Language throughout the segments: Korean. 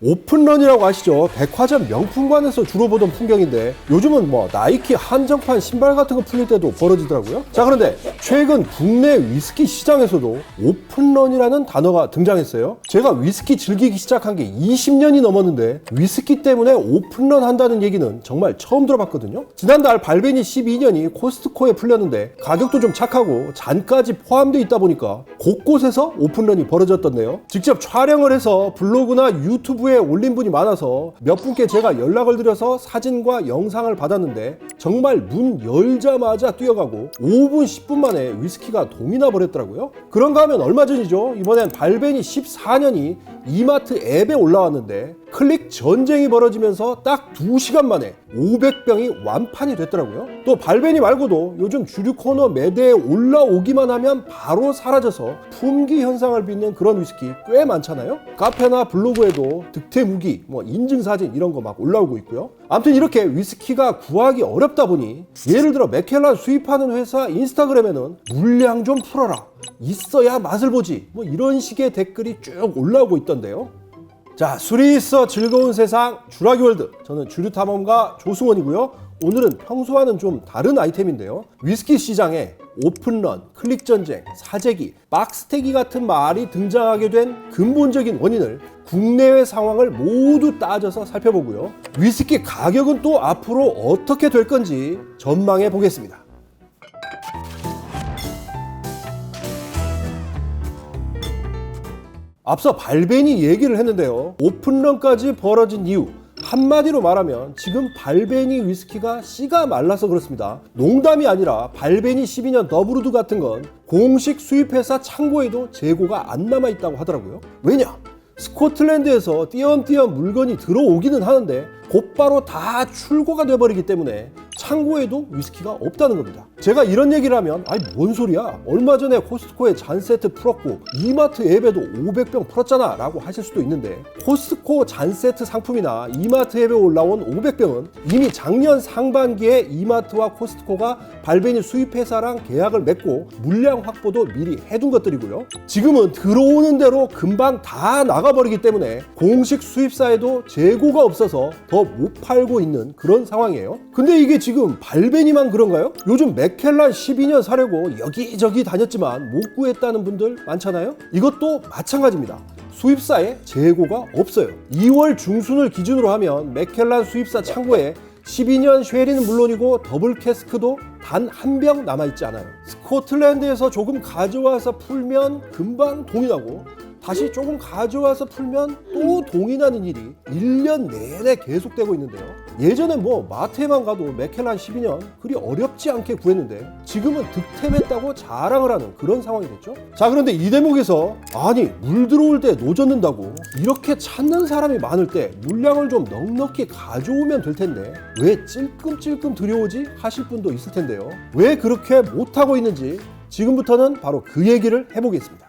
오픈런이라고 아시죠? 백화점 명품관에서 주로 보던 풍경인데 요즘은 나이키 한정판 신발 같은 거 풀릴 때도 벌어지더라고요. 자, 그런데 최근 국내 위스키 시장에서도 오픈런이라는 단어가 등장했어요. 제가 위스키 즐기기 시작한 게 20년이 넘었는데 위스키 때문에 오픈런 한다는 얘기는 정말 처음 들어봤거든요. 지난달 발베니 12년이 코스트코에 풀렸는데 가격도 좀 착하고 잔까지 포함되어 있다 보니까 곳곳에서 오픈런이 벌어졌던데요. 직접 촬영을 해서 블로그나 유튜브에 올린 분이 많아서 몇 분께 제가 연락을 드려서 사진과 영상을 받았는데 정말 문 열자마자 뛰어가고 5분 10분 만에 위스키가 동이 나 버렸더라고요. 그런가 하면 얼마 전이죠. 이번엔 발베니 14년이 이마트 앱에 올라왔는데 클릭 전쟁이 벌어지면서 딱 2시간 만에 500병이 완판이 됐더라고요. 또 발베니 말고도 요즘 주류 코너 매대에 올라오기만 하면 바로 사라져서 품귀 현상을 빚는 그런 위스키 꽤 많잖아요. 카페나 블로그에도 득템 후기, 인증사진 이런 거 막 올라오고 있고요. 아무튼 이렇게 위스키가 구하기 어렵다 보니 예를 들어 맥켈란 수입하는 회사 인스타그램에는 물량 좀 풀어라, 있어야 맛을 보지, 이런 식의 댓글이 쭉 올라오고 있던데요. 자, 술이 있어 즐거운 세상 주라기월드, 저는 주류탐험가 조승원이고요. 오늘은 평소와는 좀 다른 아이템인데요. 위스키 시장에 오픈런, 클릭전쟁, 사재기, 박스태기 같은 말이 등장하게 된 근본적인 원인을 국내외 상황을 모두 따져서 살펴보고요. 위스키 가격은 또 앞으로 어떻게 될 건지 전망해 보겠습니다. 앞서 발베니 얘기를 했는데요. 오픈런까지 벌어진 이유, 한마디로 말하면 지금 발베니 위스키가 씨가 말라서 그렇습니다. 농담이 아니라 발베니 12년 더브루드 같은 건 공식 수입회사 창고에도 재고가 안 남아있다고 하더라고요. 왜냐? 스코틀랜드에서 띄엄띄엄 물건이 들어오기는 하는데 곧바로 다 출고가 돼버리기 때문에 창고에도 위스키가 없다는 겁니다. 제가 이런 얘기를 하면 뭔 소리야, 얼마 전에 코스트코에 잔 세트 풀었고 이마트 앱에도 500병 풀었잖아 라고 하실 수도 있는데, 코스트코 잔 세트 상품이나 이마트 앱에 올라온 500병은 이미 작년 상반기에 이마트와 코스트코가 발베니 수입회사랑 계약을 맺고 물량 확보도 미리 해둔 것들이고요. 지금은 들어오는 대로 금방 다 나가버리기 때문에 공식 수입사에도 재고가 없어서 더 못 팔고 있는 그런 상황이에요. 근데 이게 지금 발베니만 그런가요? 요즘 맥켈란 12년 사려고 여기저기 다녔지만 못 구했다는 분들 많잖아요. 이것도 마찬가지입니다. 수입사에 재고가 없어요. 2월 중순을 기준으로 하면 맥켈란 수입사 창고에 12년 쉐리는 물론이고 더블 캐스크도 단 한 병 남아있지 않아요. 스코틀랜드에서 조금 가져와서 풀면 금방 동이 나고 다시 조금 가져와서 풀면 또 동이 나는 일이 1년 내내 계속되고 있는데요. 예전에 마트에만 가도 맥켈란 12년 그리 어렵지 않게 구했는데 지금은 득템했다고 자랑을 하는 그런 상황이 됐죠. 자, 그런데 이 대목에서 물 들어올 때 노젓는다고 이렇게 찾는 사람이 많을 때 물량을 좀 넉넉히 가져오면 될 텐데 왜 찔끔찔끔 들여오지 하실 분도 있을 텐데요. 왜 그렇게 못하고 있는지 지금부터는 바로 그 얘기를 해보겠습니다.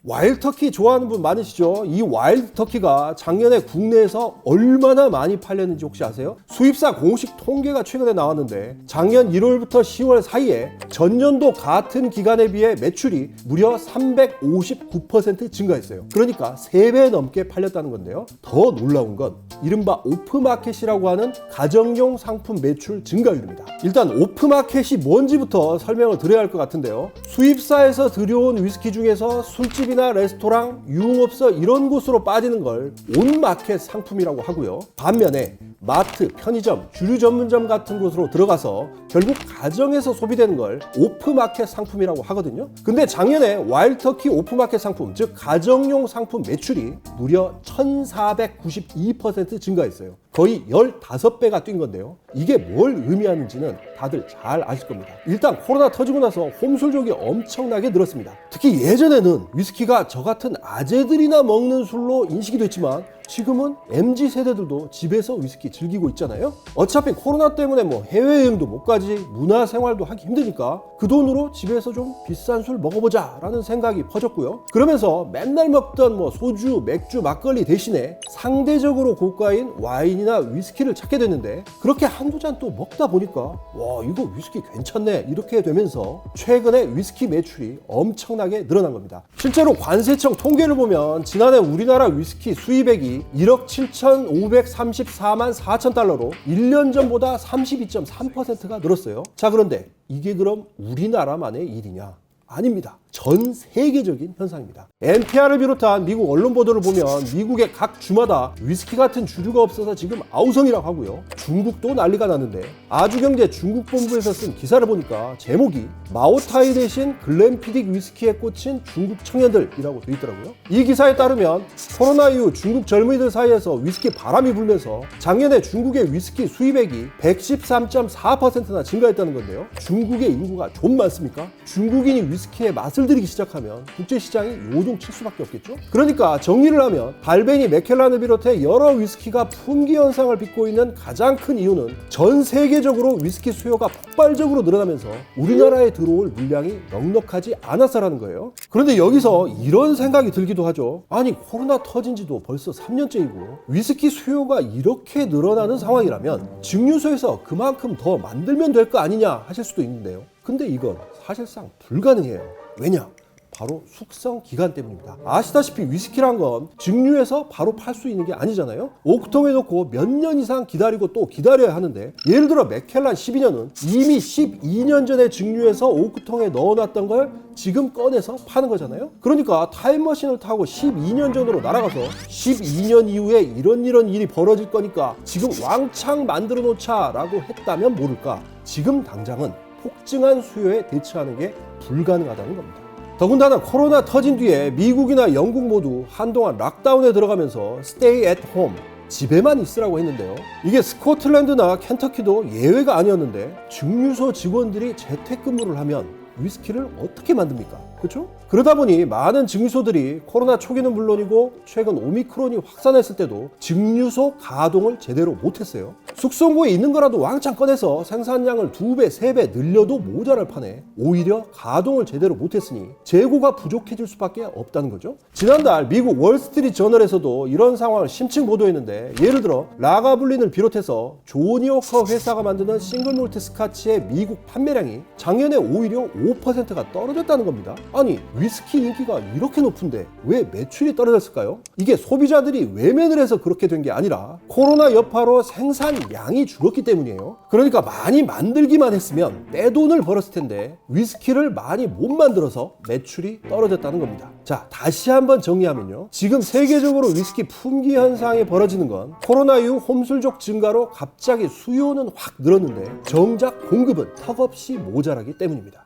와일드 터키 좋아하는 분 많으시죠? 이 와일드 터키가 작년에 국내에서 얼마나 많이 팔렸는지 혹시 아세요? 수입사 공식 통계가 최근에 나왔는데 작년 1월부터 10월 사이에 전년도 같은 기간에 비해 매출이 무려 359% 증가했어요. 그러니까 3배 넘게 팔렸다는 건데요. 더 놀라운 건 이른바 오프마켓이라고 하는 가정용 상품 매출 증가율입니다. 일단 오프마켓이 뭔지부터 설명을 드려야 할 것 같은데요. 수입사에서 들여온 위스키 중에서 술집이나 레스토랑, 유흥업소 이런 곳으로 빠지는 걸 온마켓 상품이라고 하고요. 반면에 마트, 편의점, 주류 전문점 같은 곳으로 들어가서 결국 가정에서 소비되는 걸 오프마켓 상품이라고 하거든요. 근데 작년에 와일드터키 오프마켓 상품, 즉 가정용 상품 매출이 무려 1492% 증가했어요. 거의 15배가 뛴 건데요. 이게 뭘 의미하는지는 다들 잘 아실 겁니다. 일단 코로나 터지고 나서 홈술족이 엄청나게 늘었습니다. 특히 예전에는 위스키가 저 같은 아재들이나 먹는 술로 인식이 됐지만 지금은 MZ 세대들도 집에서 위스키 즐기고 있잖아요. 어차피 코로나 때문에 뭐 해외여행도 못 가지, 문화생활도 하기 힘드니까 그 돈으로 집에서 좀 비싼 술 먹어보자 라는 생각이 퍼졌고요. 그러면서 맨날 먹던 뭐 소주, 맥주, 막걸리 대신에 상대적으로 고가인 와인이나 위스키를 찾게 됐는데, 그렇게 한두 잔 또 먹다 보니까 와, 이거 위스키 괜찮네 이렇게 되면서 최근에 위스키 매출이 엄청나게 늘어난 겁니다. 실제로 관세청 통계를 보면 지난해 우리나라 위스키 수입액이 1억 7,534만 4천 달러로 1년 전보다 32.3%가 늘었어요. 자, 그런데 이게 그럼 우리나라만의 일이냐? 아닙니다. 전 세계적인 현상입니다. NPR을 비롯한 미국 언론 보도를 보면 미국의 각 주마다 위스키 같은 주류가 없어서 지금 아우성이라고 하고요. 중국도 난리가 났는데, 아주경제 중국본부에서 쓴 기사를 보니까 제목이 마오타이 대신 글램피딕 위스키에 꽂힌 중국 청년들이라고 돼 있더라고요. 이 기사에 따르면 코로나 이후 중국 젊은이들 사이에서 위스키 바람이 불면서 작년에 중국의 위스키 수입액이 113.4%나 증가했다는 건데요. 중국의 인구가 좀 많습니까? 중국인이 위스키의 맛을 들이기 시작하면 국제시장이 요동칠 수밖에 없겠죠. 그러니까 정리를 하면 발베니 맥켈란을 비롯해 여러 위스키가 품귀 현상을 빚고 있는 가장 큰 이유는 전 세계적으로 위스키 수요가 폭발적으로 늘어나면서 우리나라에 들어올 물량이 넉넉하지 않아서라는 거예요. 그런데 여기서 이런 생각이 들기도 하죠. 아니, 코로나 터진 지도 벌써 3년째이고 위스키 수요가 이렇게 늘어나는 상황이라면 증류소에서 그만큼 더 만들면 될 거 아니냐 하실 수도 있는데요. 근데 이건 사실상 불가능해요. 왜냐? 바로 숙성 기간 때문입니다. 아시다시피 위스키란 건 증류해서 바로 팔 수 있는 게 아니잖아요. 오크통에 넣고 몇 년 이상 기다리고 또 기다려야 하는데, 예를 들어 맥켈란 12년은 이미 12년 전에 증류해서 오크통에 넣어놨던 걸 지금 꺼내서 파는 거잖아요. 그러니까 타임머신을 타고 12년 전으로 날아가서 12년 이후에 이런 일이 벌어질 거니까 지금 왕창 만들어 놓자 라고 했다면 모를까, 지금 당장은 폭증한 수요에 대처하는 게 불가능하다는 겁니다. 더군다나 코로나 터진 뒤에 미국이나 영국 모두 한동안 락다운에 들어가면서 stay at home, 집에만 있으라고 했는데요. 이게 스코틀랜드나 켄터키도 예외가 아니었는데, 증류소 직원들이 재택근무를 하면 위스키를 어떻게 만듭니까? 그렇죠? 그러다 보니 많은 증류소들이 코로나 초기는 물론이고 최근 오미크론이 확산했을 때도 증류소 가동을 제대로 못했어요. 숙성고에 있는 거라도 왕창 꺼내서 생산량을 2배, 3배 늘려도 모자랄 판에 오히려 가동을 제대로 못했으니 재고가 부족해질 수밖에 없다는 거죠. 지난달 미국 월스트리트 저널에서도 이런 상황을 심층 보도했는데, 예를 들어 라가블린을 비롯해서 조니워커 회사가 만드는 싱글몰트 스카치의 미국 판매량이 작년에 오히려 5%가 떨어졌다는 겁니다. 아니, 위스키 인기가 이렇게 높은데 왜 매출이 떨어졌을까요? 이게 소비자들이 외면을 해서 그렇게 된 게 아니라 코로나 여파로 생산량이 줄었기 때문이에요. 그러니까 많이 만들기만 했으면 떼돈을 벌었을 텐데 위스키를 많이 못 만들어서 매출이 떨어졌다는 겁니다. 자, 다시 한번 정리하면요, 지금 세계적으로 위스키 품귀 현상이 벌어지는 건 코로나 이후 홈술족 증가로 갑자기 수요는 확 늘었는데 정작 공급은 턱없이 모자라기 때문입니다.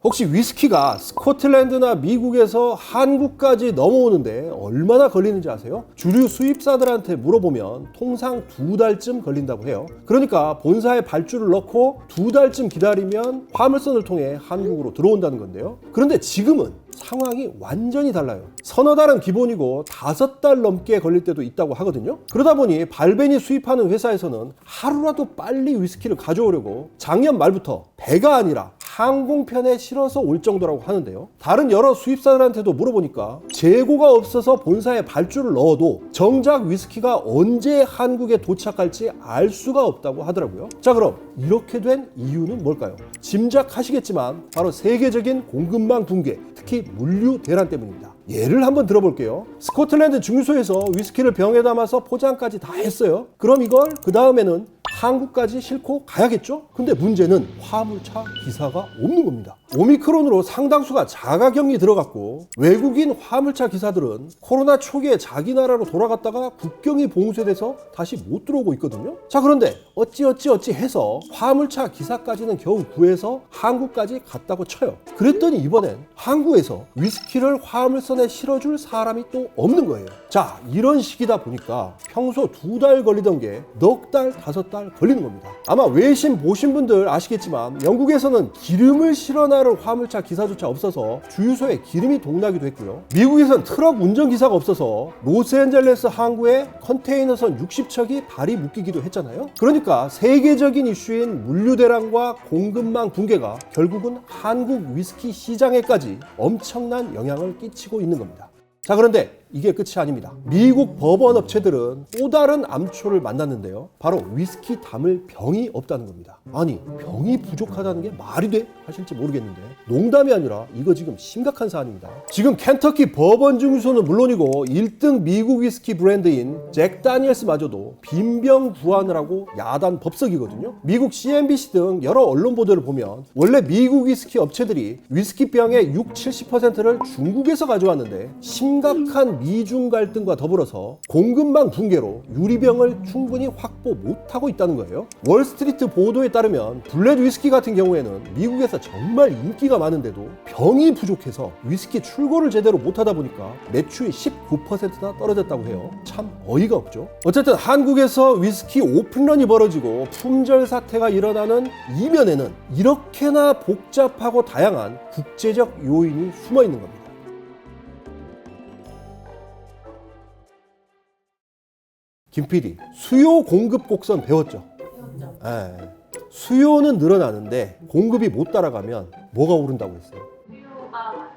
혹시 위스키가 스코틀랜드나 미국에서 한국까지 넘어오는데 얼마나 걸리는지 아세요? 주류 수입사들한테 물어보면 통상 2달쯤 걸린다고 해요. 그러니까 본사에 발주를 넣고 2달쯤 기다리면 화물선을 통해 한국으로 들어온다는 건데요. 그런데 지금은 상황이 완전히 달라요. 서너 달은 기본이고 5달 넘게 걸릴 때도 있다고 하거든요. 그러다 보니 발벤이 수입하는 회사에서는 하루라도 빨리 위스키를 가져오려고 작년 말부터 배가 아니라 항공편에 실어서 올 정도라고 하는데요. 다른 여러 수입사들한테도 물어보니까 재고가 없어서 본사에 발주를 넣어도 정작 위스키가 언제 한국에 도착할지 알 수가 없다고 하더라고요. 자, 그럼 이렇게 된 이유는 뭘까요? 짐작하시겠지만 바로 세계적인 공급망 붕괴, 특히 물류 대란 때문입니다. 예를 한번 들어볼게요. 스코틀랜드 증류소에서 위스키를 병에 담아서 포장까지 다 했어요. 그럼 이걸 그 다음에는 한국까지 싣고 가야겠죠? 근데 문제는 화물차 기사가 없는 겁니다. 오미크론으로 상당수가 자가격리 들어갔고, 외국인 화물차 기사들은 코로나 초기에 자기 나라로 돌아갔다가 국경이 봉쇄돼서 다시 못 들어오고 있거든요. 자, 그런데 어찌 해서 화물차 기사까지는 겨우 구해서 한국까지 갔다고 쳐요. 그랬더니 이번엔 항구에서 위스키를 화물선에 실어줄 사람이 또 없는 거예요. 자, 이런 식이다 보니까 평소 2달 걸리던 게 넉 달, 5달 그냥 걸리는 겁니다. 아마 외신 보신 분들 아시겠지만 영국에서는 기름을 실어 나를 화물차 기사조차 없어서 주유소에 기름이 동나기도 했고요. 미국에서는 트럭 운전기사가 없어서 로스앤젤레스 항구에 컨테이너선 60척이 발이 묶이기도 했잖아요. 그러니까 세계적인 이슈인 물류 대란과 공급망 붕괴가 결국은 한국 위스키 시장에까지 엄청난 영향을 끼치고 있는 겁니다. 자, 그런데 이게 끝이 아닙니다. 미국 법원 업체들은 또 다른 암초를 만났는데요. 바로 위스키 담을 병이 없다는 겁니다. 아니, 병이 부족하다는 게 말이 돼? 하실지 모르겠는데 농담이 아니라 이거 지금 심각한 사안입니다. 지금 켄터키 법원 중유소는 물론이고 1등 미국 위스키 브랜드인 잭 다니엘스마저도 빈병 구안을 하고 야단 법석이거든요. 미국 CNBC 등 여러 언론 보도를 보면 원래 미국 위스키 업체들이 위스키 병의 60-70%를 중국에서 가져왔는데 심각한 미중 갈등과 더불어서 공급망 붕괴로 유리병을 충분히 확보 못하고 있다는 거예요. 월스트리트 보도에 따르면 블랙 위스키 같은 경우에는 미국에서 정말 인기가 많은데도 병이 부족해서 위스키 출고를 제대로 못하다 보니까 매출이 19%나 떨어졌다고 해요. 참 어이가 없죠. 어쨌든 한국에서 위스키 오픈런이 벌어지고 품절 사태가 일어나는 이면에는 이렇게나 복잡하고 다양한 국제적 요인이 숨어 있는 겁니다. 김 PD, 수요 공급 곡선 배웠죠? 네. 수요는 늘어나는데 공급이 못 따라가면 뭐가 오른다고 했어요? 수요가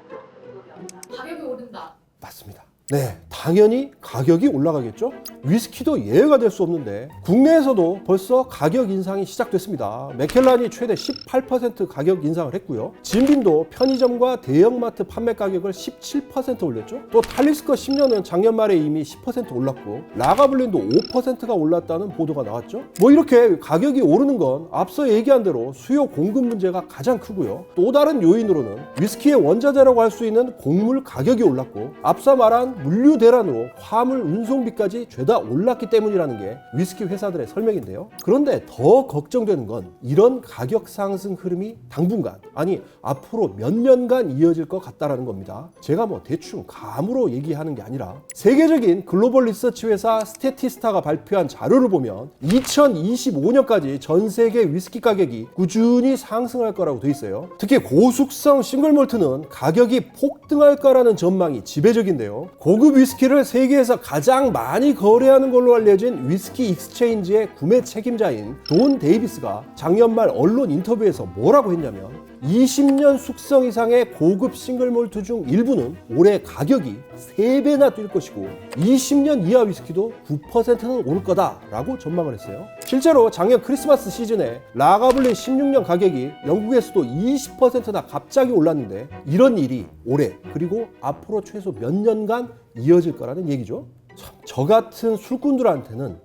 가격이 오른다. 맞습니다. 네, 당연히 가격이 올라가겠죠? 위스키도 예외가 될 수 없는데 국내에서도 벌써 가격 인상이 시작됐습니다. 맥켈란이 최대 18% 가격 인상을 했고요. 진빈도 편의점과 대형마트 판매 가격을 17% 올렸죠. 또 탈리스커 10년은 작년 말에 이미 10% 올랐고 라가블린도 5%가 올랐다는 보도가 나왔죠. 뭐 이렇게 가격이 오르는 건 앞서 얘기한 대로 수요 공급 문제가 가장 크고요. 또 다른 요인으로는 위스키의 원자재라고 할 수 있는 곡물 가격이 올랐고 앞서 말한 물류 대란으로 화물 운송비까지 죄다 올랐기 때문이라는 게 위스키 회사들의 설명인데요. 그런데 더 걱정되는 건 이런 가격 상승 흐름이 당분간, 아니 앞으로 몇 년간 이어질 것 같다라는 겁니다. 제가 뭐 대충 감으로 얘기하는 게 아니라 세계적인 글로벌 리서치 회사 스태티스타가 발표한 자료를 보면 2025년까지 전 세계 위스키 가격이 꾸준히 상승할 거라고 돼 있어요. 특히 고숙성 싱글몰트는 가격이 폭등할 거라는 전망이 지배적인데요. 고급 위스키를 세계에서 가장 많이 거래하는 걸로 알려진 위스키 익스체인지의 구매 책임자인 돈 데이비스가 작년 말 언론 인터뷰에서 뭐라고 했냐면 20년 숙성 이상의 고급 싱글몰트 중 일부는 올해 가격이 3배나 뛸 것이고 20년 이하 위스키도 9%는 오를 거다라고 전망을 했어요. 실제로 작년 크리스마스 시즌에 라가블린 16년 가격이 영국에서도 20%나 갑자기 올랐는데 이런 일이 올해 그리고 앞으로 최소 몇 년간 이어질 거라는 얘기죠. 참, 저 같은 술꾼들한테는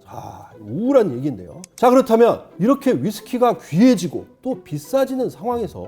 우울한 얘기인데요. 자, 그렇다면 이렇게 위스키가 귀해지고 또 비싸지는 상황에서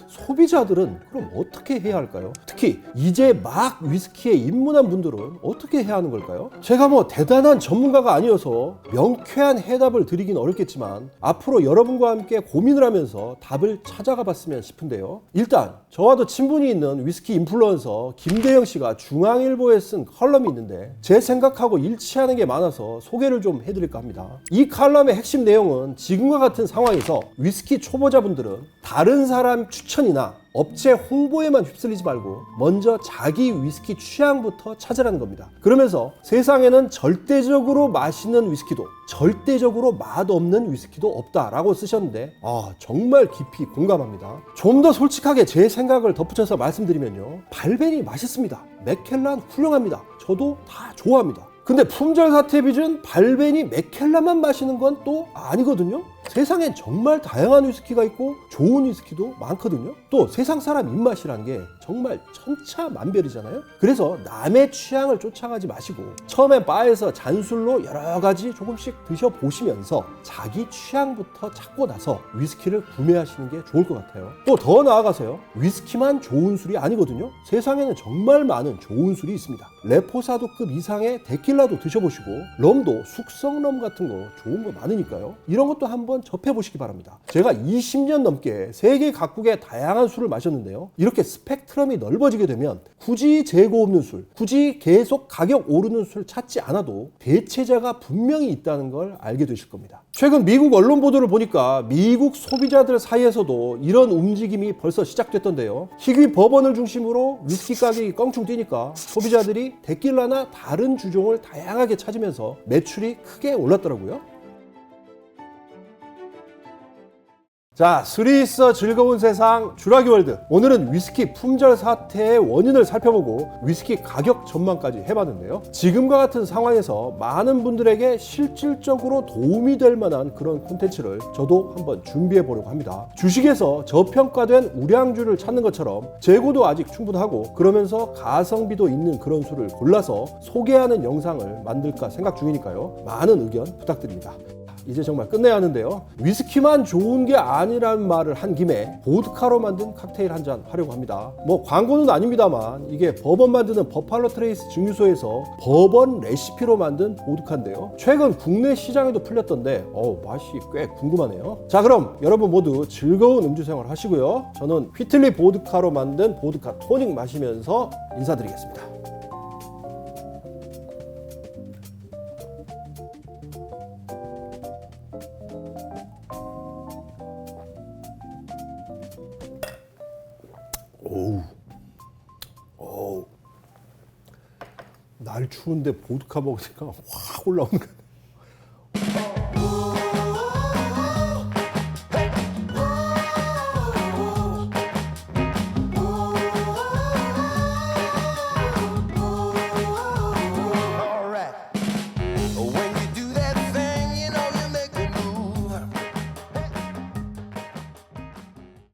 소비자들은 그럼 어떻게 해야 할까요? 특히 이제 막 위스키에 입문한 분들은 어떻게 해야 하는 걸까요? 제가 뭐 대단한 전문가가 아니어서 명쾌한 해답을 드리긴 어렵겠지만 앞으로 여러분과 함께 고민을 하면서 답을 찾아가 봤으면 싶은데요. 일단 저와도 친분이 있는 위스키 인플루언서 김대영 씨가 중앙일보에 쓴 컬럼이 있는데 제 생각하고 일치하는 게 많아서 소개를 좀 해드릴까 합니다. 이 칼럼의 핵심 내용은 지금과 같은 상황에서 위스키 초보자분들은 다른 사람 추천이나 업체 홍보에만 휩쓸리지 말고 먼저 자기 위스키 취향부터 찾으라는 겁니다. 그러면서 세상에는 절대적으로 맛있는 위스키도 절대적으로 맛없는 위스키도 없다라고 쓰셨는데 정말 깊이 공감합니다. 좀 더 솔직하게 제 생각을 덧붙여서 말씀드리면요. 발벤이 맛있습니다. 맥켈란 훌륭합니다. 저도 다 좋아합니다. 근데 품절 사태 빚은 발벤이 맥켈란만 마시는 건 또 아니거든요. 세상엔 정말 다양한 위스키가 있고 좋은 위스키도 많거든요. 또 세상 사람 입맛이란 게 정말 천차만별이잖아요. 그래서 남의 취향을 쫓아가지 마시고 처음엔 바에서 잔술로 여러 가지 조금씩 드셔보시면서 자기 취향부터 찾고 나서 위스키를 구매하시는 게 좋을 것 같아요. 또 더 나아가서요. 위스키만 좋은 술이 아니거든요. 세상에는 정말 많은 좋은 술이 있습니다. 레포사도급 이상의 데킬라도 드셔보시고 럼도 숙성럼 같은 거 좋은 거 많으니까요. 이런 것도 한번 접해보시기 바랍니다. 제가 20년 넘게 세계 각국의 다양한 술을 마셨는데요. 이렇게 스펙트럼 스펙트럼이 넓어지게 되면 굳이 재고 없는 술, 굳이 계속 가격 오르는 술 찾지 않아도 대체자가 분명히 있다는 걸 알게 되실 겁니다. 최근 미국 언론 보도를 보니까 미국 소비자들 사이에서도 이런 움직임이 벌써 시작됐던데요. 희귀 버번을 중심으로 위스키 가격이 껑충 뛰니까 소비자들이 데킬라나 다른 주종을 다양하게 찾으면서 매출이 크게 올랐더라고요. 자, 술이 있어 즐거운 세상 주라기 월드. 오늘은 위스키 품절 사태의 원인을 살펴보고 위스키 가격 전망까지 해봤는데요. 지금과 같은 상황에서 많은 분들에게 실질적으로 도움이 될 만한 그런 콘텐츠를 저도 한번 준비해 보려고 합니다. 주식에서 저평가된 우량주를 찾는 것처럼 재고도 아직 충분하고 그러면서 가성비도 있는 그런 술을 골라서 소개하는 영상을 만들까 생각 중이니까요. 많은 의견 부탁드립니다. 이제 정말 끝내야 하는데요. 위스키만 좋은 게 아니라는 말을 한 김에 보드카로 만든 칵테일 한 잔 하려고 합니다. 뭐 광고는 아닙니다만 이게 버번 만드는 버팔로 트레이스 증류소에서 버번 레시피로 만든 보드카인데요. 최근 국내 시장에도 풀렸던데 맛이 꽤 궁금하네요. 자, 그럼 여러분 모두 즐거운 음주 생활 하시고요. 저는 휘틀리 보드카로 만든 보드카 토닉 마시면서 인사드리겠습니다. 날 추운데 보드카 먹으니까 확 올라오는 거야.